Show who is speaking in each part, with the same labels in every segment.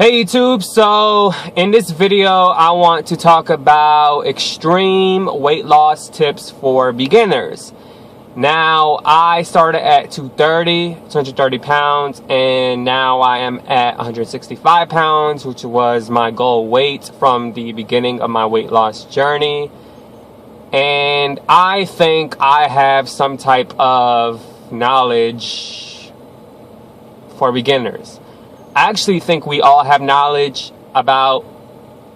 Speaker 1: Hey YouTube, so in this video I want to talk about extreme weight loss tips for beginners. Now I started at 230 pounds, and now I am at 165 pounds, which was my goal weight from the beginning of my weight loss journey. And I think I have some type of knowledge for beginners. I actually think we all have knowledge about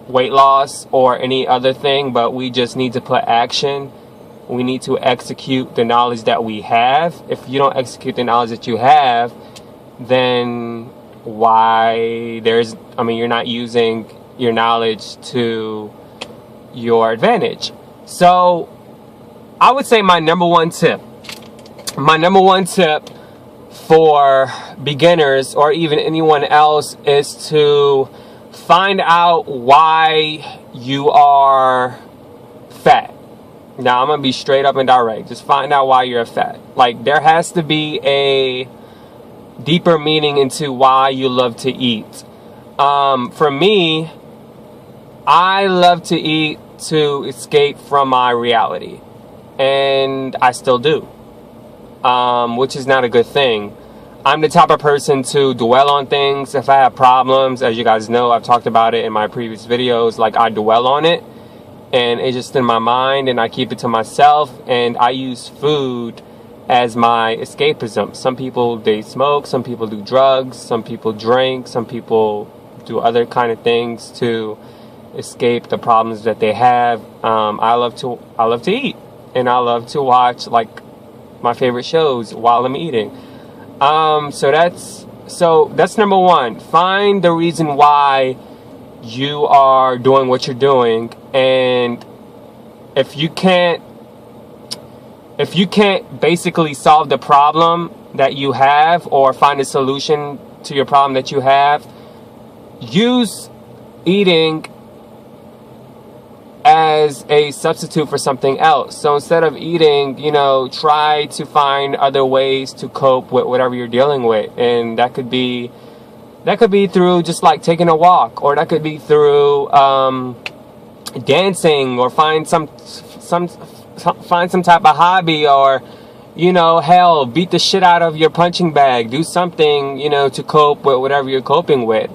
Speaker 1: weight loss or any other thing, but we just need to put action. We need to execute the knowledge that we have. If you don't execute the knowledge that you have, then you're not using your knowledge to your advantage. So I would say my number one tip for beginners or even anyone else is to find out why you are fat. Now I'm gonna be straight up and direct. Just find out why you're fat. Like, there has to be a deeper meaning into why you love to eat. For me, I love to eat to escape from my reality, and I still do. Which is not a good thing. I'm the type of person to dwell on things. If I have problems, as you guys know, I've talked about it in my previous videos, like I dwell on it and it's just in my mind and I keep it to myself, and I use food as my escapism. Some people, they smoke, some people do drugs, some people drink, some people do other kind of things to escape the problems that they have. I love to eat, and I love to watch like my favorite shows while I'm eating. So that's number one. Find the reason why you are doing what you're doing, and if you can't basically solve the problem that you have or find a solution to your problem that you have, use eating as a substitute for something else. So instead of eating, try to find other ways to cope with whatever you're dealing with. And that could be through just like taking a walk, or that could be through dancing, or find some type of hobby, or hell, beat the shit out of your punching bag. Do something, to cope with whatever you're coping with.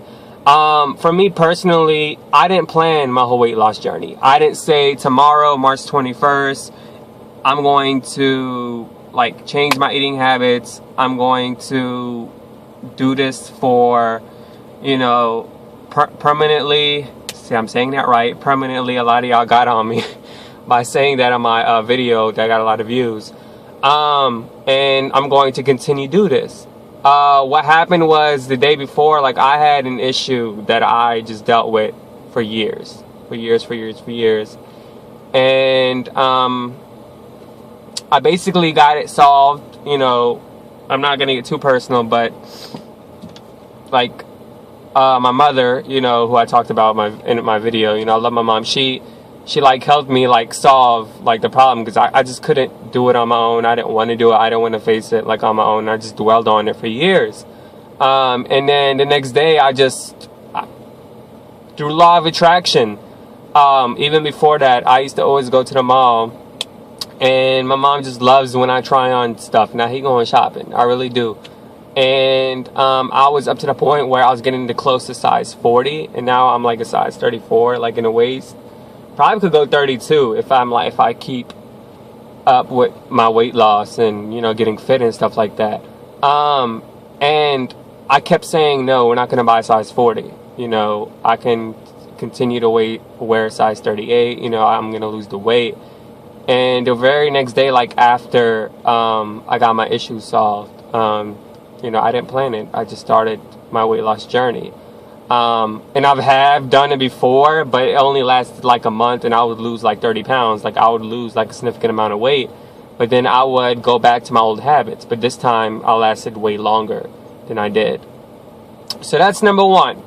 Speaker 1: For me personally, I didn't plan my whole weight loss journey. I didn't say tomorrow, March 21st, I'm going to change my eating habits. I'm going to do this for, permanently. See, I'm saying that right. Permanently. A lot of y'all got on me by saying that on my video that got a lot of views. And I'm going to continue to do this. What happened was the day before, I had an issue that I just dealt with for years. And, I basically got it solved. I'm not gonna get too personal, but my mother, who I talked about in my video, I love my mom. She helped me solve the problem, because I just couldn't do it on my own. I didn't want to do it. I didn't want to face it on my own. I just dwelled on it for years. And then the next day, through law of attraction, even before that, I used to always go to the mall, and my mom just loves when I try on stuff. Now he going shopping. I really do. And I was up to the point where I was getting the close to size 40, and now I'm a size 34, in the waist. Probably could go 32 if I keep up with my weight loss and getting fit and stuff like that. And I kept saying, no, we're not going to buy size 40. I can continue to wear size 38. I'm going to lose the weight. And the very next day, after I got my issues solved, I didn't plan it. I just started my weight loss journey. And have done it before, but it only lasted a month, and I would lose 30 pounds. I would lose a significant amount of weight, but then I would go back to my old habits. But this time I lasted way longer than I did. So that's number one.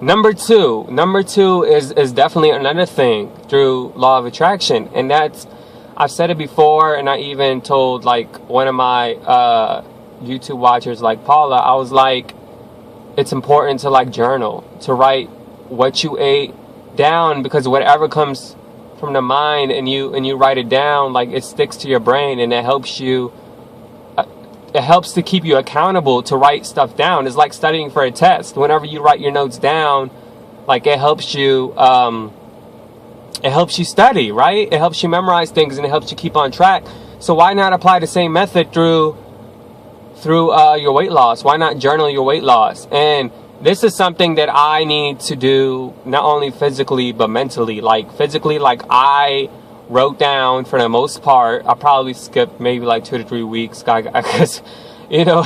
Speaker 1: Number two is definitely another thing through law of attraction, and that's, I've said it before, and I even told one of my YouTube watchers like Paula, I was like, it's important to like journal, to write what you ate down, because whatever comes from the mind and you write it down, like it sticks to your brain, and it helps you. It helps to keep you accountable to write stuff down. It's like studying for a test. Whenever you write your notes down, like it helps you study, right? It helps you memorize things, and it helps you keep on track. So why not apply the same method through your weight loss? Why not journal your weight loss? And this is something that I need to do, not only physically but mentally. Like physically, like I wrote down, for the most part, I probably skipped maybe like 2 to 3 weeks, because you know,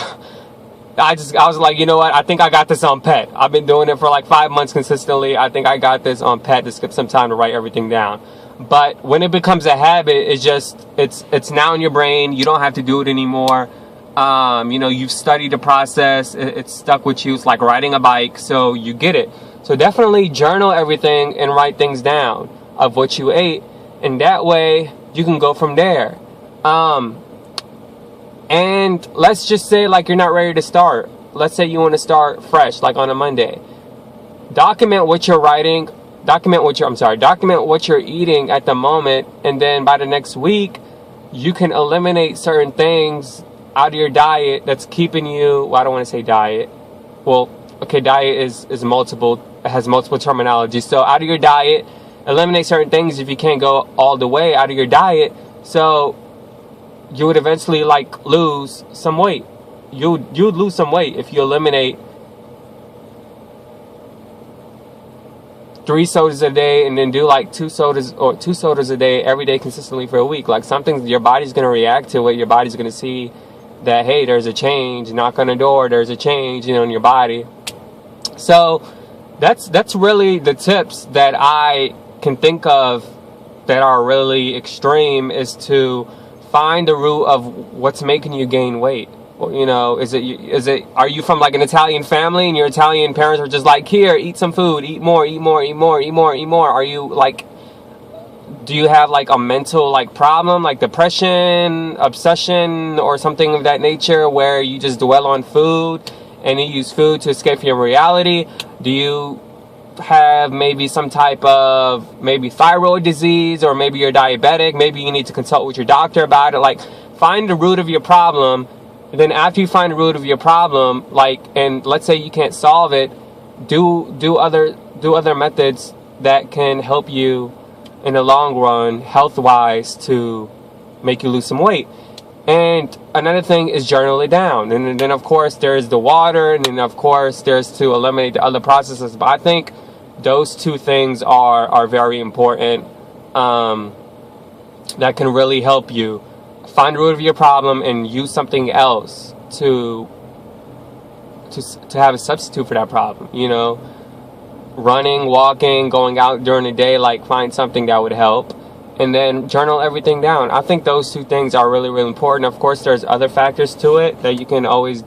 Speaker 1: I was like, you know what, I think I got this on pet. I've been doing it for like 5 months consistently. I think I got this on pet, to skip some time to write everything down. But when it becomes a habit, it's now in your brain. You don't have to do it anymore. You know, you've studied the process. It's stuck with you. It's like riding a bike, so you get it. So definitely journal everything and write things down of what you ate, and that way you can go from there. And let's just say like you're not ready to start. Let's say you want to start fresh, like on a Monday. Document what you're writing. Document what you're eating at the moment, and then by the next week, you can eliminate certain things out of your diet that's keeping you. Well, I don't want to say diet. Well, okay, diet is multiple. It has multiple terminology. So out of your diet, eliminate certain things if you can't go all the way out of your diet. So you would eventually like lose some weight. You'd lose some weight if you eliminate 3 sodas a day, and then do like 2 sodas a day every day consistently for a week. Like something, your body's going to react to it. Your body's going to see that, hey, there's a change. Knock on the door, there's a change, you know, in your body. So that's really the tips that I can think of that are really extreme, is to find the root of what's making you gain weight. You know, are you from like an Italian family, and your Italian parents are just like, here, eat some food, eat more. Are you like, do you have like a mental like problem, like depression, obsession, or something of that nature, where you just dwell on food and you use food to escape from reality? Do you have maybe some type of maybe thyroid disease, or maybe you're diabetic? Maybe you need to consult with your doctor about it. Like, find the root of your problem. And then after you find the root of your problem, like, and let's say you can't solve it, do other methods that can help you in the long run, health-wise, to make you lose some weight. And another thing is journal it down. And then of course there's the water, and then of course there's to eliminate the other processes. But I think those 2 things are very important, that can really help you find the root of your problem and use something else to have a substitute for that problem. You know, running, walking, going out during the day, like find something that would help, and then journal everything down. I think those 2 things are really, really important. Of course, there's other factors to it that you can always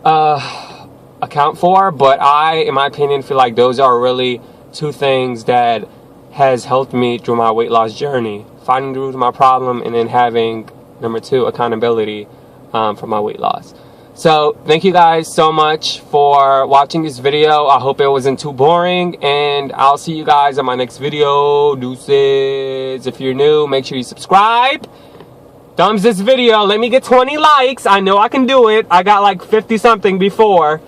Speaker 1: account for, but I, in my opinion, feel like those are really 2 things that has helped me through my weight loss journey. Finding the root of my problem, and then having, number 2, accountability for my weight loss. So thank you guys so much for watching this video. I hope it wasn't too boring, and I'll see you guys on my next video. Deuces. If you're new, make sure you subscribe. Thumbs this video. Let me get 20 likes. I know I can do it. I got like 50 something before.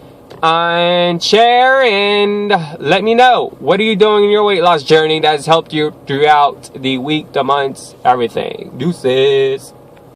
Speaker 1: And share, and let me know, what are you doing in your weight loss journey that has helped you throughout the week, the months, everything. Deuces.